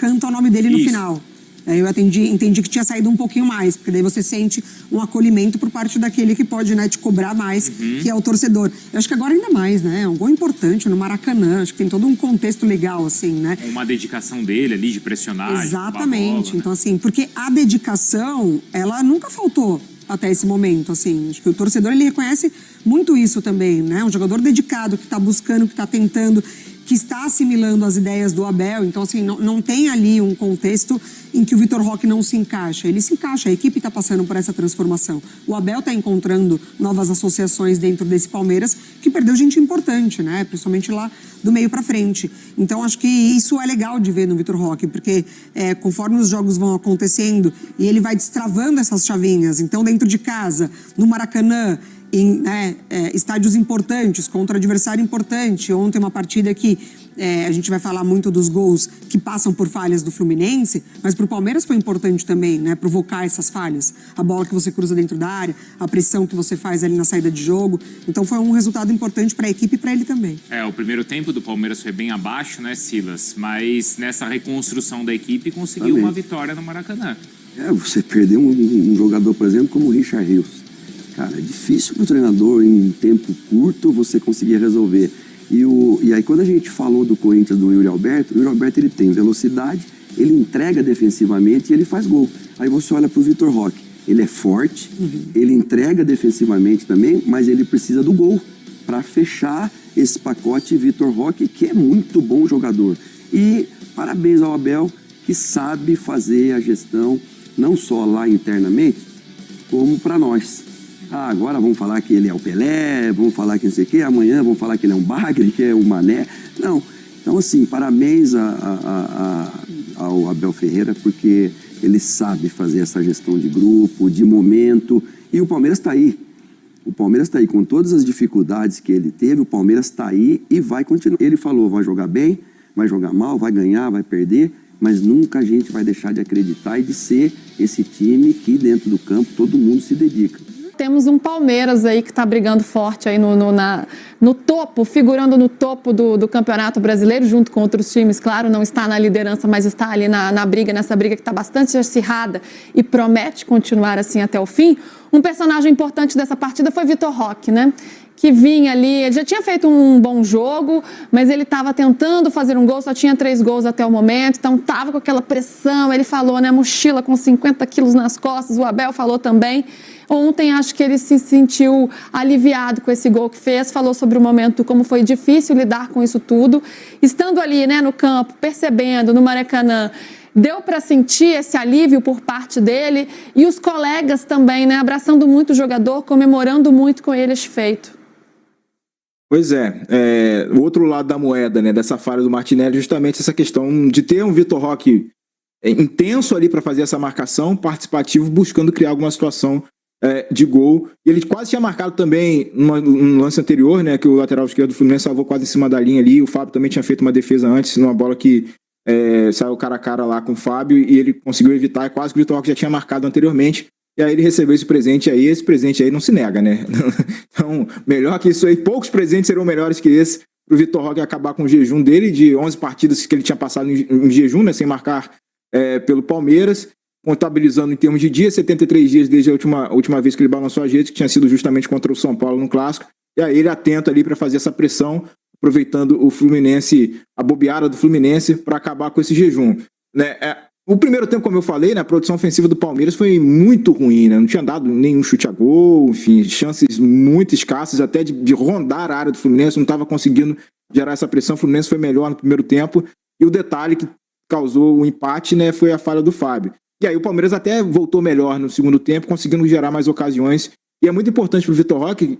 canta o nome dele no Isso. final. Eu entendi que tinha saído um pouquinho mais, porque daí você sente um acolhimento por parte daquele que pode, né, te cobrar mais, que é o torcedor. Eu acho que agora ainda mais, né? É um gol importante no Maracanã, acho que tem todo um contexto legal, assim, né? Uma dedicação dele ali de pressionar. Exatamente. De bola, então, assim, porque a dedicação, ela nunca faltou até esse momento, assim. Acho que o torcedor, ele reconhece muito isso também, né? Um jogador dedicado, que está buscando, que está tentando, que está assimilando as ideias do Abel. Então, assim, não tem ali um contexto em que o Vitor Roque não se encaixa. Ele se encaixa, a equipe está passando por essa transformação. O Abel está encontrando novas associações dentro desse Palmeiras, que perdeu gente importante, né? Principalmente lá do meio para frente. Então, acho que isso é legal de ver no Vitor Roque, porque conforme os jogos vão acontecendo e ele vai destravando essas chavinhas. Então, dentro de casa, no Maracanã, em estádios importantes, contra adversário importante. Ontem uma partida que a gente vai falar muito dos gols que passam por falhas do Fluminense, mas para o Palmeiras foi importante também, né, provocar essas falhas. A bola que você cruza dentro da área, a pressão que você faz ali na saída de jogo. Então foi um resultado importante para a equipe e para ele também. O primeiro tempo do Palmeiras foi bem abaixo, né, Silas? Mas nessa reconstrução da equipe conseguiu uma vitória no Maracanã. Você perdeu um jogador, por exemplo, como o Richard Rios. Cara, é difícil para o treinador, em tempo curto, você conseguir resolver. E aí, quando a gente falou do Corinthians, do Yuri Alberto, o Yuri Alberto ele tem velocidade, ele entrega defensivamente e ele faz gol. Aí você olha para o Vitor Roque, ele é forte, ele entrega defensivamente também, mas ele precisa do gol para fechar esse pacote Vitor Roque, que é muito bom jogador. E parabéns ao Abel, que sabe fazer a gestão, não só lá internamente, como para nós. Agora vamos falar que ele é o Pelé, vamos falar que não sei o quê, amanhã vamos falar que ele é um Bagre, que é o Mané. Não. Então, assim, parabéns ao Abel Ferreira, porque ele sabe fazer essa gestão de grupo, de momento, e o Palmeiras está aí. O Palmeiras está aí, com todas as dificuldades que ele teve, o Palmeiras está aí e vai continuar. Ele falou, vai jogar bem, vai jogar mal, vai ganhar, vai perder, mas nunca a gente vai deixar de acreditar e de ser esse time que dentro do campo todo mundo se dedica. Temos um Palmeiras aí que está brigando forte aí no topo, figurando no topo do Campeonato Brasileiro, junto com outros times, claro, não está na liderança, mas está ali na briga, nessa briga que está bastante acirrada e promete continuar assim até o fim. Um personagem importante dessa partida foi Vitor Roque, né? Que vinha ali, ele já tinha feito um bom jogo, mas ele estava tentando fazer um gol, só tinha 3 gols até o momento, então estava com aquela pressão, ele falou, né, mochila com 50 quilos nas costas, o Abel falou também. Ontem acho que ele se sentiu aliviado com esse gol que fez, falou sobre o momento, como foi difícil lidar com isso tudo, estando ali, né, no campo, percebendo, no Maracanã, deu para sentir esse alívio por parte dele e os colegas também, né, abraçando muito o jogador, comemorando muito com ele esse feito. Pois o outro lado da moeda, né, dessa falha do Martinelli, justamente essa questão de ter um Vitor Roque intenso ali para fazer essa marcação, participativo, buscando criar alguma situação de gol. Ele quase tinha marcado também num lance anterior, né, que o lateral esquerdo do Fluminense salvou quase em cima da linha ali. O Fábio também tinha feito uma defesa antes, numa bola que saiu cara a cara lá com o Fábio e ele conseguiu evitar. É quase que o Vitor Roque já tinha marcado anteriormente. E aí ele recebeu esse presente aí não se nega, né? Então, melhor que isso aí, poucos presentes serão melhores que esse para o Vitor Roque acabar com o jejum dele, de 11 partidas que ele tinha passado em jejum, né, sem marcar pelo Palmeiras, contabilizando em termos de dias, 73 dias desde a última vez que ele balançou as redes, que tinha sido justamente contra o São Paulo no Clássico. E aí ele atento ali para fazer essa pressão, aproveitando o Fluminense, a bobeada do Fluminense, para acabar com esse jejum, né? O primeiro tempo, como eu falei, né, a produção ofensiva do Palmeiras foi muito ruim, né? Não tinha dado nenhum chute a gol, enfim, chances muito escassas, até de rondar a área do Fluminense, não estava conseguindo gerar essa pressão. O Fluminense foi melhor no primeiro tempo, e o detalhe que causou o empate, né, foi a falha do Fábio. E aí o Palmeiras até voltou melhor no segundo tempo, conseguindo gerar mais ocasiões, e é muito importante para o Vitor Roque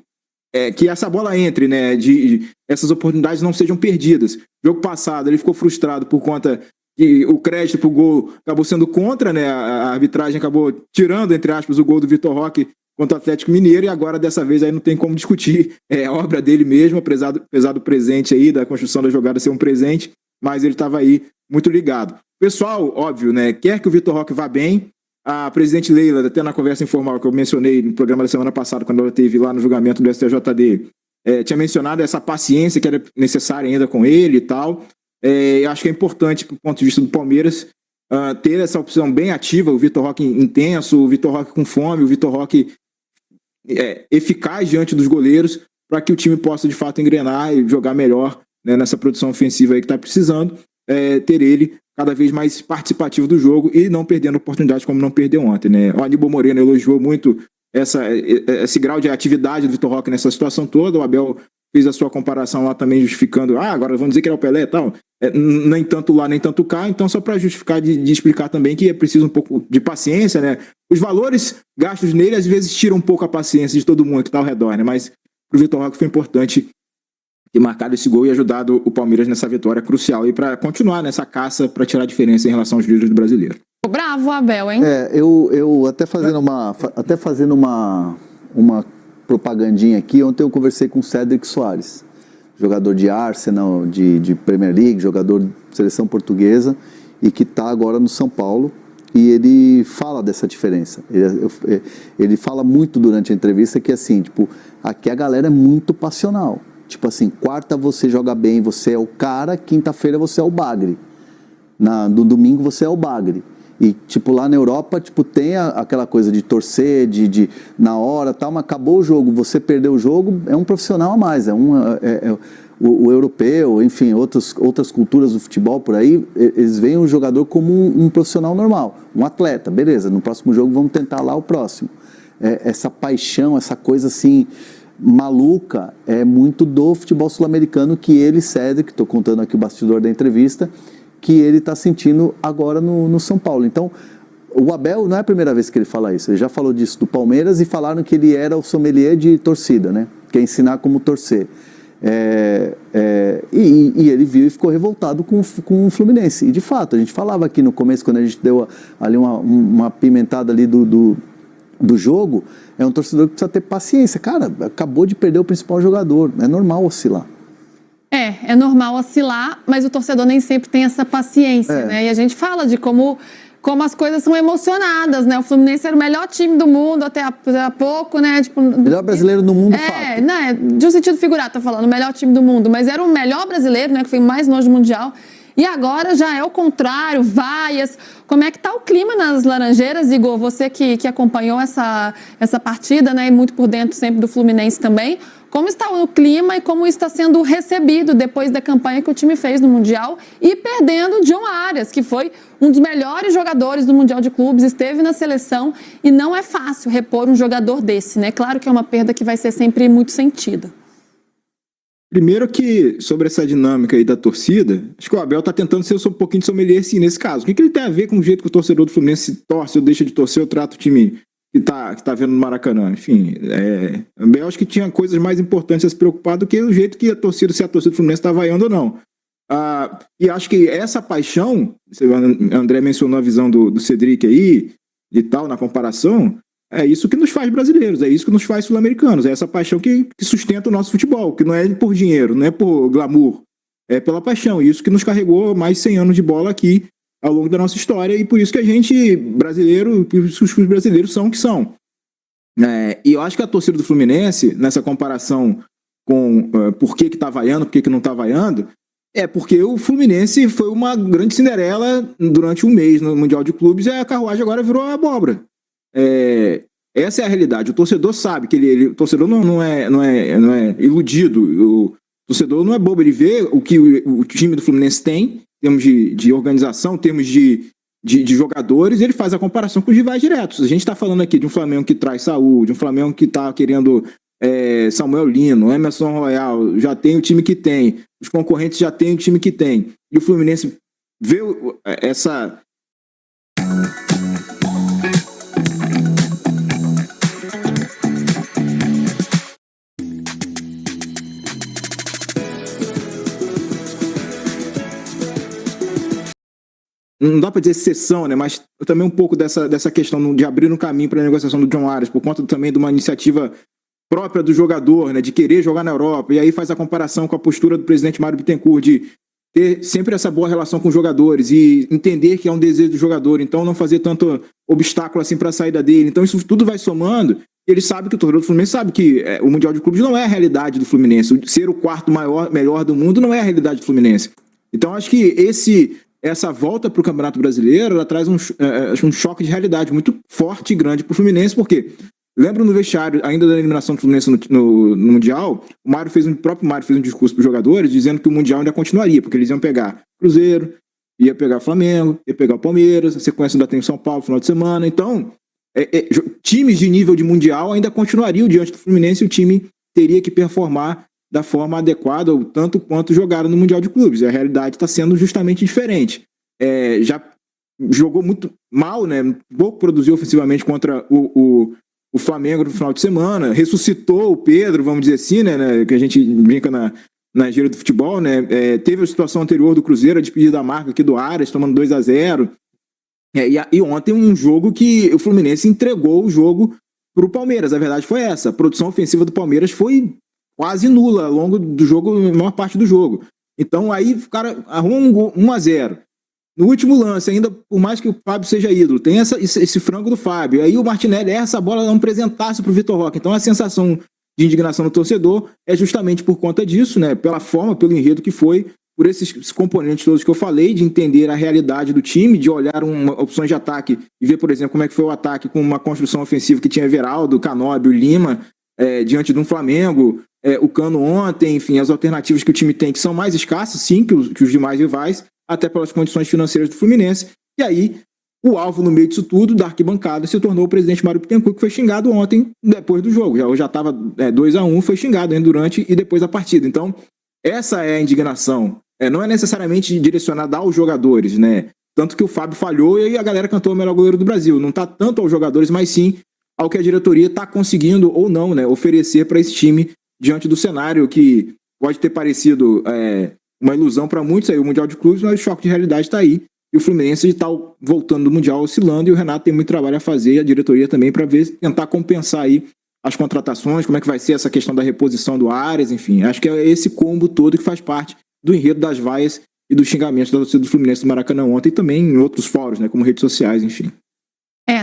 que essa bola entre, né, de essas oportunidades não sejam perdidas. No jogo passado ele ficou frustrado por conta que o crédito pro gol acabou sendo contra, né? A arbitragem acabou tirando, entre aspas, o gol do Vitor Roque contra o Atlético Mineiro, e agora dessa vez aí não tem como discutir. É a obra dele mesmo, apesar do presente aí, da construção da jogada ser um presente, mas ele estava aí muito ligado. O pessoal, óbvio, né, quer que o Vitor Roque vá bem. A presidente Leila, até na conversa informal que eu mencionei no programa da semana passada, quando ela esteve lá no julgamento do STJD, tinha mencionado essa paciência que era necessária ainda com ele e tal. Eu acho que é importante, do ponto de vista do Palmeiras, ter essa opção bem ativa, o Vitor Roque intenso, o Vitor Roque com fome, o Vitor Roque eficaz diante dos goleiros, para que o time possa de fato engrenar e jogar melhor, né, nessa produção ofensiva aí que está precisando, ter ele cada vez mais participativo do jogo e não perdendo oportunidades como não perdeu ontem, né? O Aníbal Moreno elogiou muito esse grau de atividade do Vitor Roque nessa situação toda. O Abel fez a sua comparação lá também justificando, agora vamos dizer que era o Pelé e tal, nem tanto lá, nem tanto cá, então só para justificar de explicar também que é preciso um pouco de paciência, né? Os valores gastos nele às vezes tiram um pouco a paciência de todo mundo que está ao redor, né? Mas pro Vitor Roque foi importante ter marcado esse gol e ajudado o Palmeiras nessa vitória crucial e para continuar nessa caça para tirar a diferença em relação aos líderes do brasileiro. Bravo, Abel, hein? Eu até fazendo uma propagandinha aqui, ontem eu conversei com o Cédric Soares, jogador de Arsenal, de Premier League, jogador de seleção portuguesa e que está agora no São Paulo, e ele fala dessa diferença. Ele fala muito durante a entrevista que assim, tipo, aqui a galera é muito passional. Tipo assim, quarta você joga bem, você é o cara, quinta-feira você é o bagre. No domingo você é o bagre. E, tipo, lá na Europa, tipo, tem aquela coisa de torcer, de na hora, tal, mas acabou o jogo, você perdeu o jogo, é um profissional a mais, o europeu, enfim, outras culturas do futebol por aí, eles veem o jogador como um profissional normal, um atleta, beleza, no próximo jogo vamos tentar lá o próximo. Essa paixão, essa coisa assim, maluca, é muito do futebol sul-americano que ele cede, que estou contando aqui o bastidor da entrevista, que ele está sentindo agora no São Paulo. Então, o Abel não é a primeira vez que ele fala isso, ele já falou disso do Palmeiras e falaram que ele era o sommelier de torcida, né? Que é ensinar como torcer. E ele viu e ficou revoltado com o Fluminense. E de fato, a gente falava aqui no começo, quando a gente deu ali uma pimentada ali do jogo, é um torcedor que precisa ter paciência. Cara, acabou de perder o principal jogador, é normal oscilar. É normal oscilar, mas o torcedor nem sempre tem essa paciência, né? E a gente fala de como as coisas são emocionadas, né? O Fluminense era o melhor time do mundo até há pouco, né? Tipo, melhor brasileiro no mundo, fato. Né? De um sentido figurado, tô falando, o melhor time do mundo, mas era o melhor brasileiro, né? Que foi mais longe do Mundial. E agora já é o contrário, vaias. Como é que tá o clima nas Laranjeiras, Igor? Você que acompanhou essa partida, né? E muito por dentro sempre do Fluminense também. Como está o clima e como está sendo recebido depois da campanha que o time fez no Mundial e perdendo o John Arias, que foi um dos melhores jogadores do Mundial de Clubes, esteve na seleção e não é fácil repor um jogador desse, né? Claro que é uma perda que vai ser sempre muito sentida. Primeiro que, sobre essa dinâmica aí da torcida, acho que o Abel tá tentando ser um pouquinho de sommelier, sim, nesse caso. O que ele tem a ver com o jeito que o torcedor do Fluminense torce ou deixa de torcer, ou trata o time que tá vendo no Maracanã? Enfim, o Abel acho que tinha coisas mais importantes a se preocupar do que o jeito que se a torcida do Fluminense tá vaiando ou não. E acho que essa paixão, o André mencionou a visão do Cedric aí, e tal, na comparação, é isso que nos faz brasileiros, é isso que nos faz sul-americanos, é essa paixão que sustenta o nosso futebol, que não é por dinheiro, não é por glamour, é pela paixão, isso que nos carregou mais de 100 anos de bola aqui ao longo da nossa história, e por isso que a gente, brasileiro, os brasileiros são o que são. E eu acho que a torcida do Fluminense, nessa comparação com por que tá vaiando, por que não tá vaiando, é porque o Fluminense foi uma grande Cinderela durante um mês no Mundial de Clubes e a carruagem agora virou a abóbora. Essa é a realidade. O torcedor sabe que o torcedor não é iludido. O torcedor não é bobo. Ele vê o que o time do Fluminense tem, em termos de organização, em termos de jogadores, e ele faz a comparação com os rivais diretos. A gente está falando aqui de um Flamengo que traz saúde, de um Flamengo que está querendo Samuel Lino, Emerson Royal, já tem o time que tem, os concorrentes já têm o time que tem. E o Fluminense vê essa... Não dá para dizer exceção, né? Mas também um pouco dessa questão de abrir um caminho para a negociação do John Arias, por conta também de uma iniciativa própria do jogador, né? De querer jogar na Europa. E aí faz a comparação com a postura do presidente Mário Bittencourt de ter sempre essa boa relação com os jogadores e entender que é um desejo do jogador, então não fazer tanto obstáculo assim para a saída dele. Então isso tudo vai somando. Ele sabe que o torcedor do Fluminense sabe que o Mundial de Clubes não é a realidade do Fluminense. Melhor do mundo não é a realidade do Fluminense. Então acho que esse essa volta para o Campeonato Brasileiro, ela traz um choque de realidade muito forte e grande para o Fluminense, porque lembro no vestiário, ainda da eliminação do Fluminense no Mundial, o próprio Mário fez um discurso para os jogadores dizendo que o Mundial ainda continuaria, porque eles iam pegar Cruzeiro, ia pegar Flamengo, ia pegar o Palmeiras, a sequência ainda tem o São Paulo no final de semana. Então, times de nível de Mundial ainda continuariam diante do Fluminense e o time teria que performar da forma adequada, ou tanto quanto jogaram no Mundial de Clubes. E a realidade está sendo justamente diferente. Já jogou muito mal, né? Pouco produziu ofensivamente contra o Flamengo no final de semana, ressuscitou o Pedro, vamos dizer assim, né? Que a gente brinca na gíria do futebol, né? Teve a situação anterior do Cruzeiro, a despedida da marca aqui do Arias, tomando 2-0. E ontem um jogo que o Fluminense entregou o jogo para o Palmeiras. A verdade foi essa. A produção ofensiva do Palmeiras foi quase nula ao longo do jogo, na maior parte do jogo. Então aí o cara arruma 1-0. No último lance, ainda por mais que o Fábio seja ídolo, tem esse frango do Fábio. Aí o Martinelli erra essa bola, não apresentasse para o Vitor Roque. Então a sensação de indignação do torcedor é justamente por conta disso, né? Pela forma, pelo enredo que foi, por esses componentes todos que eu falei, de entender a realidade do time, de olhar opções de ataque e ver, por exemplo, como é que foi o ataque com uma construção ofensiva que tinha Everaldo, Canóbio, Lima, diante de um Flamengo, o Cano ontem, enfim, as alternativas que o time tem, que são mais escassas, sim, que os demais rivais, até pelas condições financeiras do Fluminense. E aí, o alvo no meio disso tudo, da arquibancada, se tornou o presidente Mário Bittencourt, que foi xingado ontem, depois do jogo. Já estava 2-1, foi xingado durante e depois da partida. Então, essa é a indignação. Não é necessariamente direcionada aos jogadores, né? Tanto que o Fábio falhou e aí a galera cantou o melhor goleiro do Brasil. Não está tanto aos jogadores, mas sim ao que a diretoria está conseguindo ou não, né, oferecer para esse time diante do cenário que pode ter parecido uma ilusão para muitos, aí o Mundial de Clubes, mas o choque de realidade está aí. E o Fluminense está voltando do Mundial oscilando e o Renato tem muito trabalho a fazer, e a diretoria também, para tentar compensar aí as contratações, como é que vai ser essa questão da reposição do Arias, enfim. Acho que é esse combo todo que faz parte do enredo das vaias e dos xingamentos da torcida do Fluminense do Maracanã ontem e também em outros fóruns, né, como redes sociais, enfim.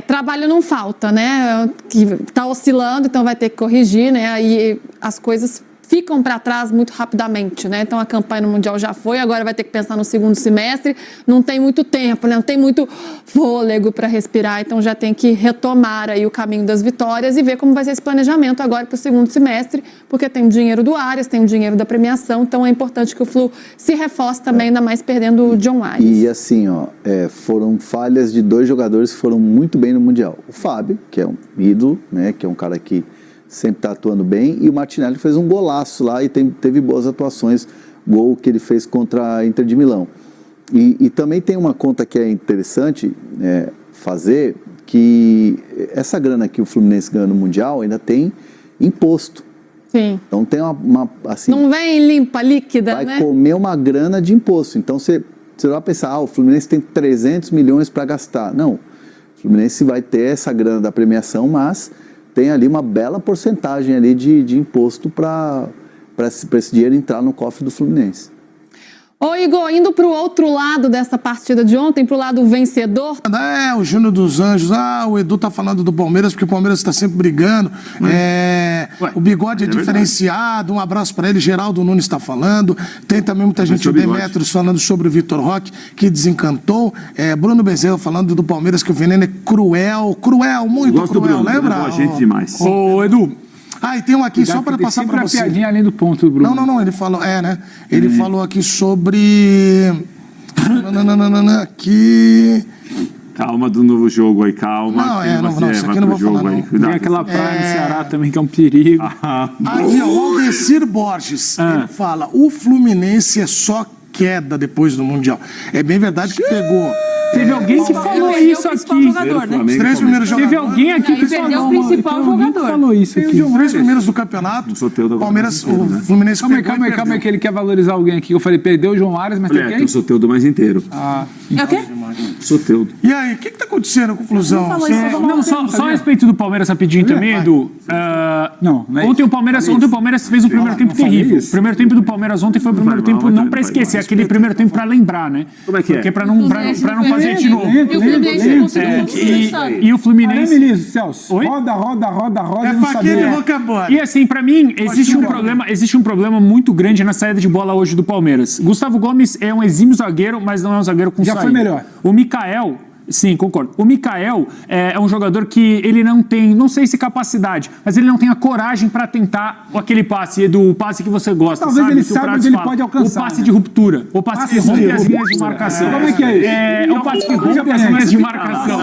Trabalho não falta, né? Que tá oscilando, então vai ter que corrigir, né? Aí as coisas ficam para trás muito rapidamente, né? Então a campanha no Mundial já foi, agora vai ter que pensar no segundo semestre, não tem muito tempo, né? Não tem muito fôlego para respirar, então já tem que retomar aí o caminho das vitórias e ver como vai ser esse planejamento agora para o segundo semestre, porque tem o dinheiro do Arias, tem o dinheiro da premiação, então é importante que o Flu se reforce também, ainda mais perdendo o John Arias. E assim, foram falhas de 2 jogadores que foram muito bem no Mundial. O Fábio, que é um ídolo, né? Que é um cara que sempre está atuando bem, e o Martinelli fez um golaço lá e teve boas atuações, gol que ele fez contra a Inter de Milão. E também tem uma conta que é interessante fazer, que essa grana que o Fluminense ganha no Mundial ainda tem imposto. Sim. Então tem uma assim, não vem limpa, líquida, vai né? comer uma grana de imposto. Então você vai pensar, o Fluminense tem 300 milhões para gastar. Não, o Fluminense vai ter essa grana da premiação, mas tem ali uma bela porcentagem ali de imposto para esse dinheiro entrar no cofre do Fluminense. Ô Igor, indo para o outro lado dessa partida de ontem, para o lado vencedor. O Júnior dos Anjos, o Edu tá falando do Palmeiras, porque o Palmeiras está sempre brigando. O Bigode é diferenciado, um abraço para ele, Geraldo Nunes está falando. Tem também muita gente, o Demetrios, falando sobre o Vitor Roque, que desencantou. Bruno Bezerra falando do Palmeiras, que o veneno é cruel, muito cruel, lembra? Boa gente demais. Ô, Edu. E tem um aqui só para passar para você. Sempre a piadinha além do ponto, Bruno. Não, ele falou, né? Ele falou aqui sobre... Aqui... Calma do novo jogo aí, calma. Não, isso aqui não vou falar, não. Tem aquela praia no Ceará também, que é um perigo. Aqui, o Aldecir Borges, ele fala, o Fluminense é só queda depois do Mundial. É bem verdade que pegou... Teve alguém que falou isso aqui. Os 3 primeiros jogadores. Teve alguém aqui que falou. O principal jogador. Falou isso aqui. Os 3 primeiros do campeonato. O Palmeiras, o Fluminense Calma aí, que ele quer valorizar alguém aqui. Eu falei, perdeu o João Arias, mas tem quem? O Soteldo mais inteiro. É o quê? Soteldo. E aí, o que tá acontecendo com o Flusão? Não, só a respeito do Palmeiras rapidinho também, Edu. Não é Ontem o Palmeiras fez um primeiro tempo terrível. O primeiro tempo do Palmeiras ontem foi o primeiro tempo não pra esquecer, aquele primeiro tempo pra lembrar, né? Como é que é? Porque pra não fazer de novo. E o Fluminense... Celso. Oi? Roda, É faquinha de boca embora. E assim, pra mim, existe um problema muito grande na saída de bola hoje do Palmeiras. Gustavo Gomes é um exímio zagueiro, mas não é um zagueiro com saída. Já foi melhor. O Mikael... Sim, concordo. O Mikael é um jogador que ele não tem, não sei se capacidade, mas ele não tem a coragem para tentar aquele passe, o passe que você gosta, talvez sabe? ele saiba onde ele pode alcançar. O passe de ruptura, o passe que rompe as linhas de marcação. Como é que é isso? O passe que rompe as linhas de marcação.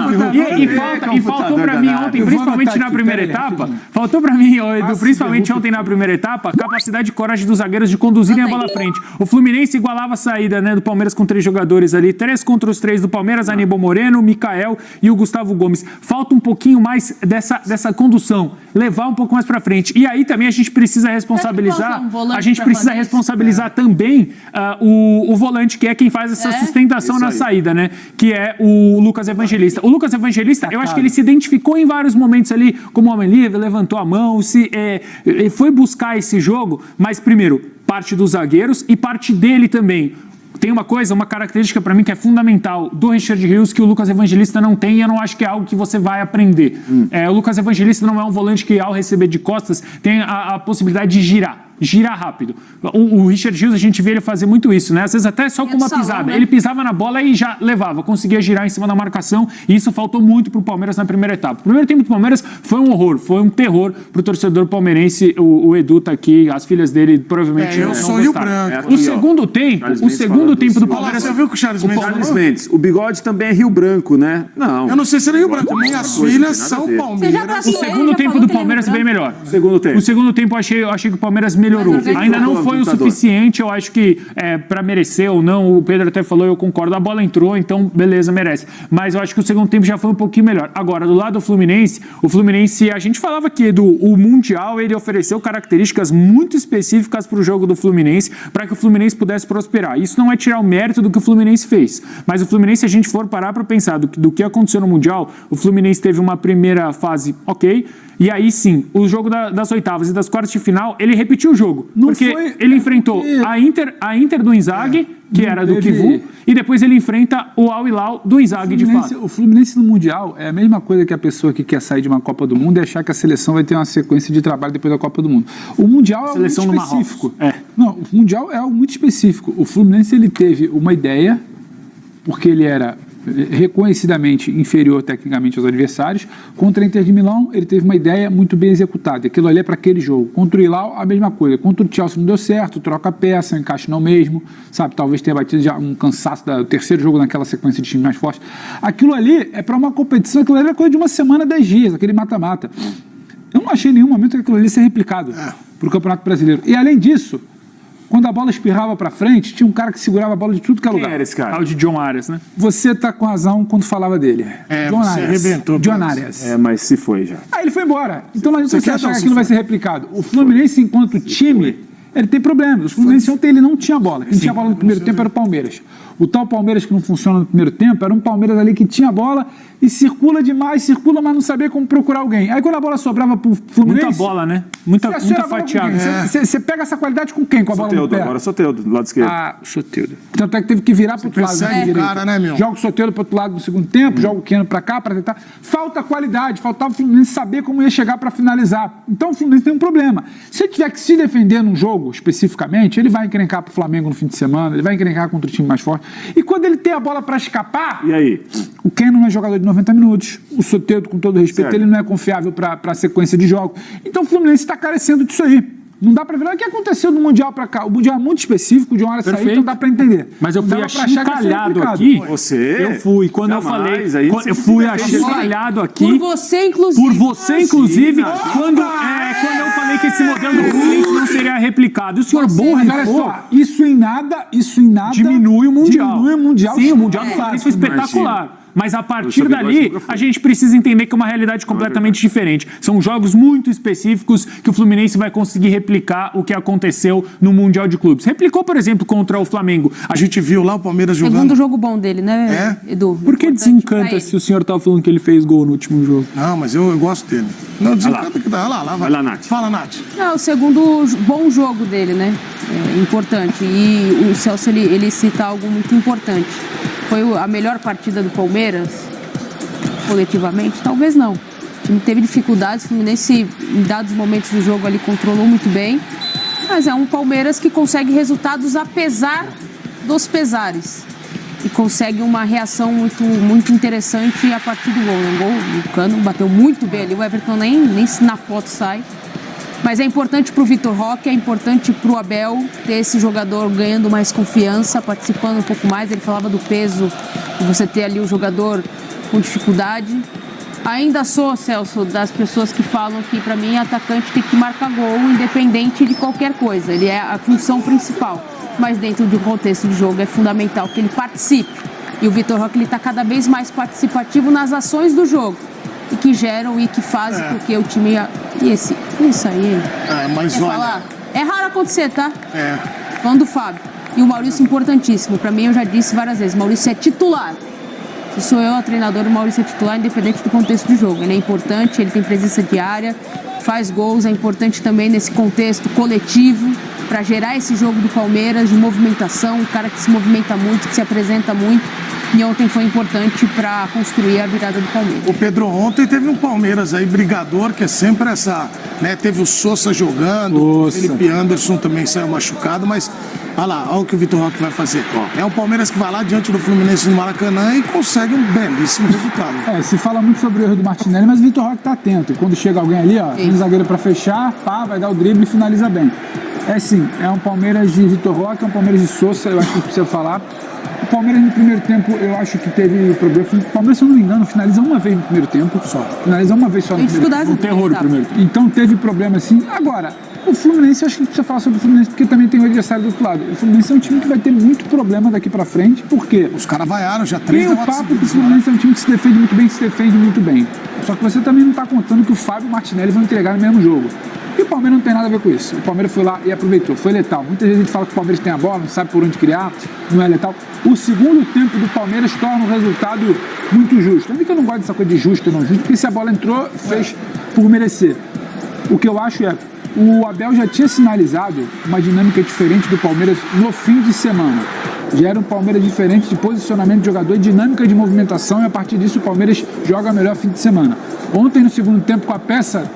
E faltou para mim ontem, principalmente na primeira etapa, faltou para mim, Edu, principalmente ontem na primeira etapa, a capacidade e coragem dos zagueiros de conduzirem a bola à frente. O Fluminense igualava a saída, né, do Palmeiras com 3 jogadores ali, 3 contra os 3 do Palmeiras, Aníbal Moreno, o Mikael e o Gustavo Gomes. Falta um pouquinho mais dessa condução, levar um pouco mais pra frente. E aí também a gente precisa responsabilizar, também o volante, que é quem faz essa sustentação na saída, né? Que é o Lucas Evangelista. O Lucas Evangelista, eu acho que ele se identificou em vários momentos ali como homem livre, levantou a mão, ele foi buscar esse jogo, mas primeiro, parte dos zagueiros e parte dele também. Tem uma característica pra mim que é fundamental do Richard Rios que o Lucas Evangelista não tem e eu não acho que é algo que você vai aprender. O Lucas Evangelista não é um volante que ao receber de costas tem a possibilidade de girar rápido. O Richard Rios, a gente vê ele fazer muito isso, né? Às vezes até só com uma pisada. Né? Ele pisava na bola e já levava, conseguia girar em cima da marcação e isso faltou muito pro Palmeiras na primeira etapa. O primeiro tempo do Palmeiras foi um horror, foi um terror pro torcedor palmeirense. O Edu tá aqui, as filhas dele provavelmente não gostaram. O segundo tempo do Palmeiras... Você viu que o Charles Mendes, o bigode também é Rio Branco, né? Não. Eu não sei se era Rio Branco, minhas filhas são Palmeiras. O segundo tempo do Palmeiras é bem melhor. O segundo tempo eu achei que o Palmeiras melhorou. Ainda não foi o suficiente, eu acho que para merecer ou não, o Pedro até falou, eu concordo, a bola entrou, então beleza, merece. Mas eu acho que o segundo tempo já foi um pouquinho melhor. Agora, do lado do Fluminense, a gente falava que o Mundial, ele ofereceu características muito específicas para o jogo do Fluminense, para que o Fluminense pudesse prosperar. Isso não é tirar o mérito do que o Fluminense fez, mas o Fluminense, se a gente for parar para pensar do que aconteceu no Mundial, o Fluminense teve uma primeira fase ok, e aí sim, o jogo das oitavas e das quartas de final, ele repetiu o jogo. Ele enfrentou a Inter do Inzaghi, que era do Kivu, e depois ele enfrenta o Al Hilal do Inzaghi, de fato. O Fluminense no Mundial é a mesma coisa que a pessoa que quer sair de uma Copa do Mundo e achar que a seleção vai ter uma sequência de trabalho depois da Copa do Mundo. O Mundial é algo muito específico. Não, o Mundial é algo muito específico. O Fluminense, ele teve uma ideia, porque ele era reconhecidamente inferior tecnicamente aos adversários. Contra a Inter de Milão, ele teve uma ideia muito bem executada. Aquilo ali é para aquele jogo. Contra o Hilal, a mesma coisa. Contra o Chelsea não deu certo, troca a peça, encaixe não mesmo, sabe? Talvez tenha batido já um cansaço do terceiro jogo naquela sequência de times mais fortes. Aquilo ali é para uma competição, aquilo ali é coisa de uma semana, 10 dias, aquele mata-mata. Eu não achei em nenhum momento que aquilo ali ser replicado para o Campeonato Brasileiro. E além disso, quando a bola espirrava pra frente, tinha um cara que segurava a bola de tudo que é lugar. Quem era esse cara? O de John Arias, né? Você tá com razão quando falava dele. John Arias. Arrebentou. John Arias. Mas se foi já. Ele foi embora. Então não adianta você achar que aquilo vai ser replicado. O Fluminense, enquanto time, ele tem problemas. O Fluminense ontem ele não tinha bola. Quem tinha bola no primeiro tempo era o Palmeiras. O tal Palmeiras que não funciona no primeiro tempo era um Palmeiras ali que tinha bola e circula demais, mas não sabia como procurar alguém. Aí quando a bola sobrava pro Fluminense... Muita bola, né? Muita fatiada. Você pega essa qualidade com quem? Com a bola no pé? Agora Soteldo, do lado esquerdo. Soteldo. Tanto é que teve que virar pro outro lado. Joga o Soteldo pro outro lado no segundo tempo, joga o Keno pra cá, pra tentar... Falta qualidade, faltava o Fluminense saber como ia chegar pra finalizar. Então o Fluminense tem um problema. Se ele tiver que se defender num jogo, especificamente, ele vai encrencar pro Flamengo no fim de semana, ele vai encrencar contra o time mais forte. E quando ele tem a bola pra escapar... E aí? O Keno não é jogador de 90 minutos. O Soteldo, com todo respeito, ele não é confiável para a sequência de jogo. Então o Fluminense está carecendo disso aí. Não dá para ver o que aconteceu do Mundial para cá. O Mundial é muito específico, de uma hora sair, então dá para entender. Mas eu fui achincalhado aqui. Eu fui. Quando eu falei... Eu fui achincalhado aqui. Por você, inclusive. Por você, inclusive, quando eu falei que esse modelo do Fluminense não seria replicado. E o senhor borrifou. Isso em nada... Diminui o Mundial. Diminui o Mundial. Sim, o Mundial do Fluminense foi espetacular. Mas a partir dali, a gente precisa entender que é uma realidade completamente diferente. São jogos muito específicos que o Fluminense vai conseguir replicar o que aconteceu no Mundial de Clubes. Replicou, por exemplo, contra o Flamengo. A gente viu lá o Palmeiras jogando. Segundo jogo bom dele, né, Edu? Por que desencanta se o senhor estava falando que ele fez gol no último jogo? Não, mas eu gosto dele. Não, desencanta que tá. Lá, vai lá, Nath. Fala, Nath. Não, o segundo bom jogo dele, né? É importante. E o Celso, ele cita algo muito importante. Foi a melhor partida do Palmeiras, coletivamente? Talvez não. O time teve dificuldades, o Fluminense, em dados momentos do jogo, ali controlou muito bem. Mas é um Palmeiras que consegue resultados apesar dos pesares. E consegue uma reação muito interessante a partir do gol. O gol, o Cano bateu muito bem ali, o Everton nem na foto sai. Mas é importante para o Vitor Roque, é importante para o Abel ter esse jogador ganhando mais confiança, participando um pouco mais. Ele falava do peso de você ter ali o jogador com dificuldade. Ainda sou, Celso, das pessoas que falam que, para mim, atacante tem que marcar gol, independente de qualquer coisa. Ele é a função principal. Mas dentro de um contexto de jogo é fundamental que ele participe. E o Vitor Roque está cada vez mais participativo nas ações do jogo. E que geram e que fazem porque o time... Isso aí... Mas olha... falar? É raro acontecer, tá? É. Falando do Fábio. E o Maurício, importantíssimo. Para mim, eu já disse várias vezes, Maurício é titular. Se sou eu a treinador, o Maurício é titular, independente do contexto do jogo. Ele é importante, ele tem presença diária, faz gols, é importante também nesse contexto coletivo, para gerar esse jogo do Palmeiras, de movimentação, um cara que se movimenta muito, que se apresenta muito. E ontem foi importante para construir a virada do Palmeiras. O Pedro, ontem teve um Palmeiras aí brigador, que é sempre essa, né? Teve o Sousa jogando, o Felipe Anderson também saiu machucado, mas olha lá, olha o que o Vitor Roque vai fazer. É o Palmeiras que vai lá diante do Fluminense no Maracanã e consegue um belíssimo resultado. Se fala muito sobre o erro do Martinelli, mas o Vitor Roque tá atento. E quando chega alguém ali, um zagueiro para fechar, vai dar o drible e finaliza bem. É um Palmeiras de Vitor Roque, é um Palmeiras de Sousa, eu acho que precisa falar. O Palmeiras no primeiro tempo, eu acho que teve problema. O Palmeiras, se eu não me engano, finaliza uma vez no primeiro tempo. Finaliza uma vez só no primeiro tempo. Um terror no primeiro tempo. Então teve problema assim. Agora, o Fluminense, eu acho que precisa falar sobre o Fluminense, porque também tem o adversário do outro lado. O Fluminense é um time que vai ter muito problema daqui pra frente, porque... Os caras vaiaram já 3 Tem o papo que o Fluminense é um time que se defende muito bem, Só que você também não tá contando que o Fábio e o Martinelli vão entregar no mesmo jogo. E o Palmeiras não tem nada a ver com isso. O Palmeiras foi lá e aproveitou, foi letal. Muitas vezes a gente fala que o Palmeiras tem a bola, não sabe por onde criar, não é letal. O segundo tempo do Palmeiras torna o resultado muito justo. Ainda que eu não gosto dessa coisa de justo ou não justo, porque se a bola entrou, fez por merecer. O que eu acho o Abel já tinha sinalizado uma dinâmica diferente do Palmeiras no fim de semana. Já era um Palmeiras diferente de posicionamento de jogador e dinâmica de movimentação, e a partir disso o Palmeiras joga melhor fim de semana. Ontem, no segundo tempo, com a peça...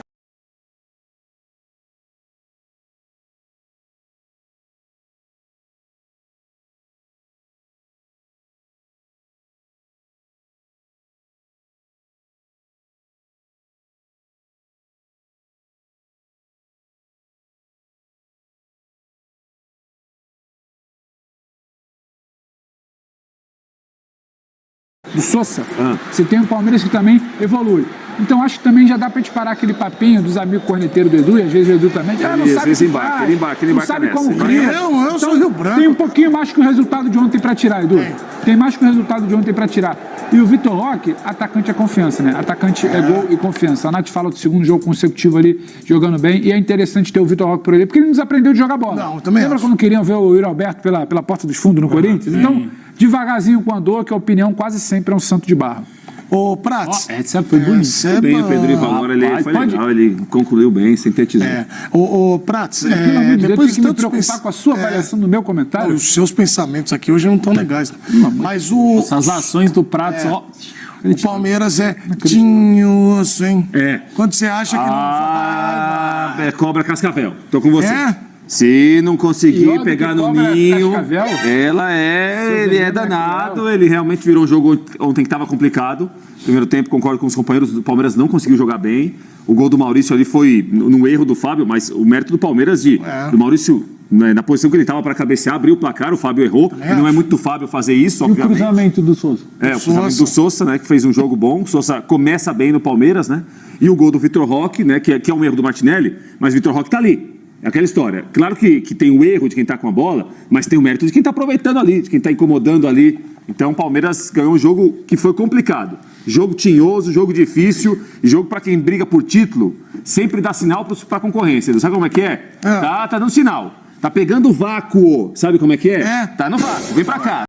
do Sousa, você tem o Palmeiras que também evolui. Então acho que também já dá pra te parar aquele papinho dos amigos corneteiros do Edu, e às vezes o Edu também não sabe o que faz, não sabe como cria. Eu sou Rio Branco. Tem um pouquinho mais que o resultado de ontem pra tirar, Edu. Tem mais que o resultado de ontem pra tirar. E o Vitor Roque, atacante é confiança, né? Atacante é gol e confiança. A Nath fala do segundo jogo consecutivo ali, jogando bem, e é interessante ter o Vitor Roque por ali, porque ele nos aprendeu de jogar bola. Não, também Lembra quando queriam ver o Yuri Alberto pela porta dos fundos no Corinthians? Então, devagarzinho com a dor, que a opinião quase sempre é um santo de barro. Ô, Prats. Essa foi bonita. Muito bem, o Pedro Ivalor, ele foi legal, ele concluiu bem, sintetizou. Ô, Prats, depois de me preocupar com a sua avaliação do meu comentário. Os seus pensamentos aqui hoje não estão legais. Mas essas ações do Prats, o Palmeiras é tinhoso, hein? Quando você acha que não vai... Cobra Cascavel. Tô com você. Se não conseguir pegar no ninho, ele é danado, ele realmente virou um jogo ontem que estava complicado. Primeiro tempo, concordo com os companheiros, o Palmeiras não conseguiu jogar bem. O gol do Maurício ali foi no erro do Fábio, mas o mérito do Palmeiras do Maurício, na posição que ele estava para cabecear, abriu o placar, o Fábio errou. E não é muito do Fábio fazer isso, obviamente. E o cruzamento do Sousa? O cruzamento do Sousa, né, que fez um jogo bom. O Sousa começa bem no Palmeiras, né? E o gol do Vitor Roque, né, que é um erro do Martinelli, mas o Vitor Roque tá ali. É aquela história. Claro que tem o erro de quem tá com a bola, mas tem o mérito de quem tá aproveitando ali, de quem tá incomodando ali. Então o Palmeiras ganhou um jogo que foi complicado. Jogo tinhoso, jogo difícil, e jogo para quem briga por título, sempre dá sinal para a concorrência. Sabe como é que é? Tá dando sinal. Tá pegando o vácuo. Sabe como é que é? Tá no vácuo. Vem para cá.